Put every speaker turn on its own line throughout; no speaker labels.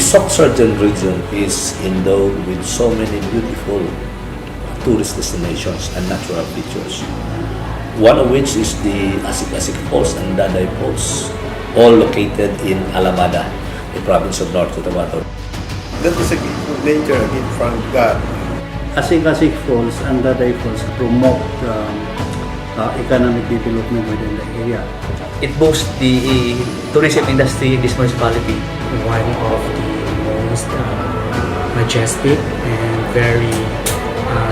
Soccsksargen region is endowed with so many beautiful tourist destinations and natural features. One of which is the Asik Asik Falls and Daday Falls, all located in Alamada, the province of North Cotabato.
That is a gift of nature, a gift from God.
Asik Asik Falls and Daday Falls promote economic development within the area.
It boosts the tourism industry in this municipality.
One of the most majestic and very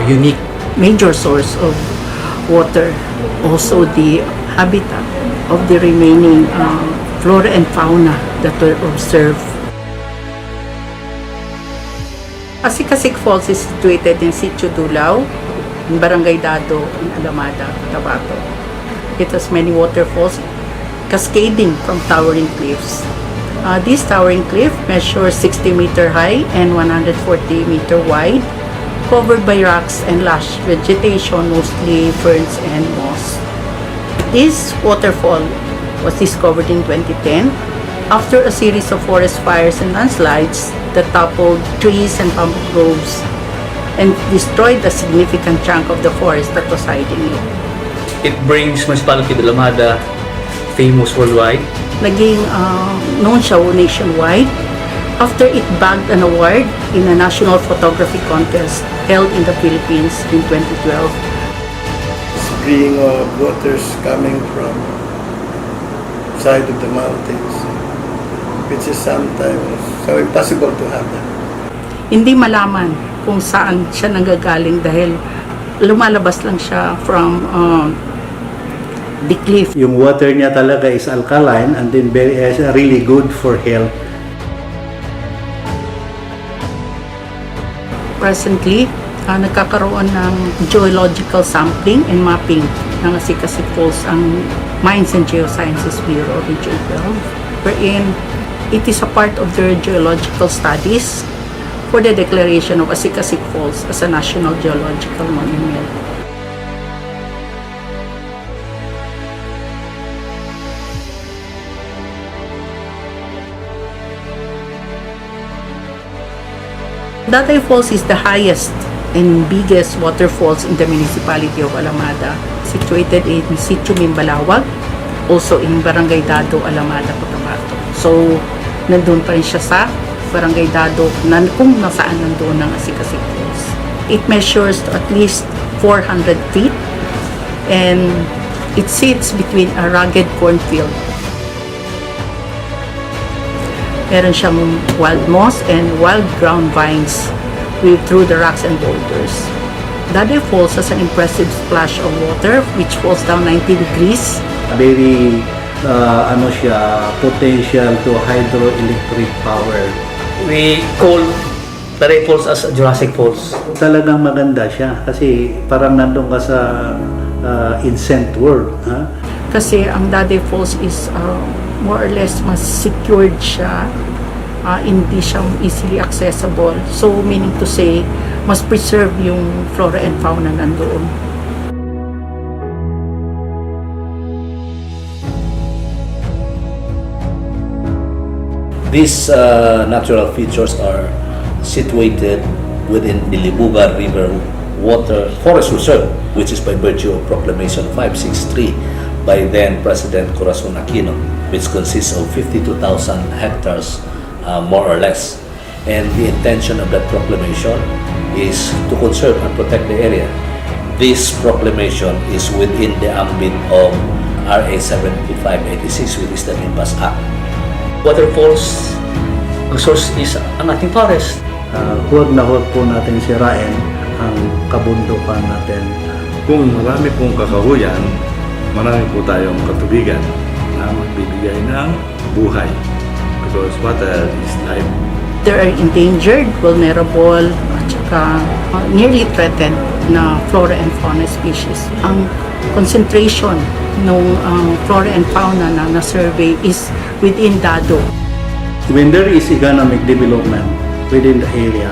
unique
major source of water, also the habitat of the remaining flora and fauna that were observed. Asik Asik Falls is situated in Sitio Dulao, in Barangay Dado, in Alamada, Cotabato. It has many waterfalls cascading from towering cliffs. This towering cliff measures 60-meter high and 140-meter wide, covered by rocks and lush vegetation, mostly ferns and moss. This waterfall was discovered in 2010 after a series of forest fires and landslides that toppled trees and bamboo groves and destroyed a significant chunk of the forest that was hiding it.
It brings municipality of Alamada famous worldwide.
Naging known siya nationwide after it bagged an award in a national photography contest held in the Philippines in 2012.
Spring of waters coming from side of the mountains, which is sometimes so impossible to have that.
Hindi malaman kung saan siya nanggagaling dahil lumalabas lang siya from the cliff.
Yung water niya talaga is alkaline and then really good for health.
Presently, nagkakaroon ng geological sampling and mapping ng Asik Asik Falls ang Mines and Geosciences Bureau Region 12, wherein it is a part of their geological studies for the declaration of Asik Asik Falls as a National Geological Monument. Daday Falls is the highest and biggest waterfalls in the municipality of Alamada, situated in Sitio Mimbalawag, also in Barangay Dado, Alamada, Cotabato. So, nandun pa rin siya sa Barangay Dado kung nasaan nandun ang Asik Asik Falls. It measures to at least 400 feet and it sits between a rugged cornfield. Meron siyang wild moss and wild ground vines weaved through the rocks and boulders. Daday Falls has an impressive splash of water which falls down 90 degrees.
Very potential to hydroelectric power.
We call Daday Falls as Jurassic Falls.
Talagang maganda siya kasi parang nandun ka sa ancient world.
Kasi ang Daday Falls is more or less mas secured siya, hindi siya easily accessible. So meaning to say, mas preserve yung flora and fauna nandoon.
These natural features are situated within the Libuga River Water Forest Reserve, which is by virtue of Proclamation 563 by then President Corazon Aquino, which consists of 52,000 hectares more or less. And the intention of that proclamation is to conserve and protect the area. This proclamation is within the ambit of RA 7586, which is the NIMBAS Act.
Waterfalls, ang source is ang ating forest.
Huwag na huwag po natin sirain ang kabundukan natin.
Kung marami pong kakahuyan, marami po tayong katubigan na magbibigay ng buhay. Because water is life.
There are endangered, vulnerable, at saka nearly threatened na flora and fauna species. Ang concentration ng flora and fauna na na-survey is within Dado.
When there is economic development within the area,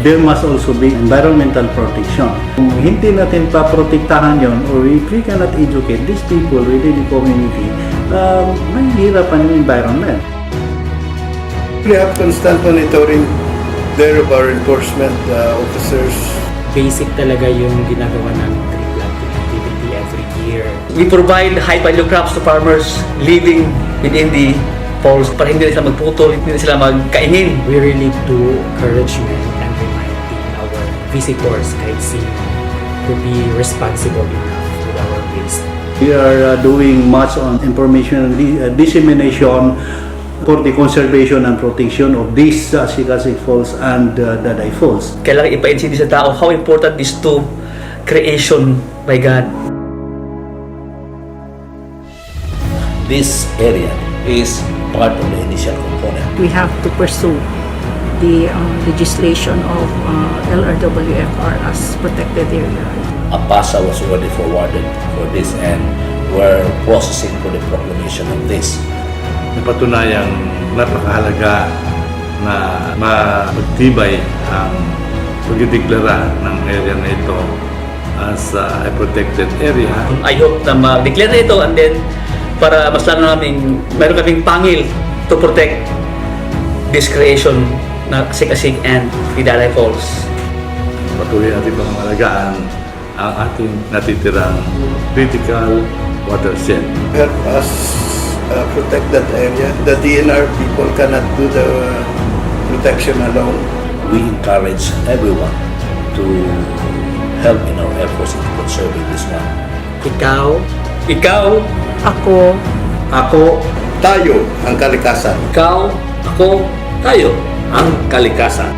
there must also be environmental protection. Kung hindi natin paprotektahan yon, or if we cannot educate these people within the community, may hirapan yung environment.
We have constant monitoring there of our enforcement officers.
Basic talaga yung ginagawa namin tree planting activity every year.
We provide high-value crops to farmers living within the falls para hindi sila magputol, hindi sila magkainin.
We really do encouragement and reminding our visitors kahit sino to be responsible enough with our waste.
We are doing much on information dissemination for the conservation and protection of these Asik Asik Falls and Daday Falls.
Kailangan ipa-insindi sa tao how important these two creation by God.
This area is part of the initial component.
We have to pursue the legislation of LRWFR as protected area.
A PASA was already forwarded for this and we're processing for the proclamation of this.
Napatunayang napakahalaga na magtibay ang pagdideklara ng area na ito as a protected area.
I hope na ma-declare na ito and then para mas lalo namin mayroon kaming pangil to protect this creation na Asik Asik and the Daday Falls.
Patuloy natin pangangalagaan ang ating natitirang critical watershed.
Help us protect that area. The DENR people cannot do the protection alone.
We encourage everyone to help in our efforts in conserving this one.
Ikaw,
Ako,
Tayo ang kalikasan.
ikaw, ako, tayo ang kalikasan.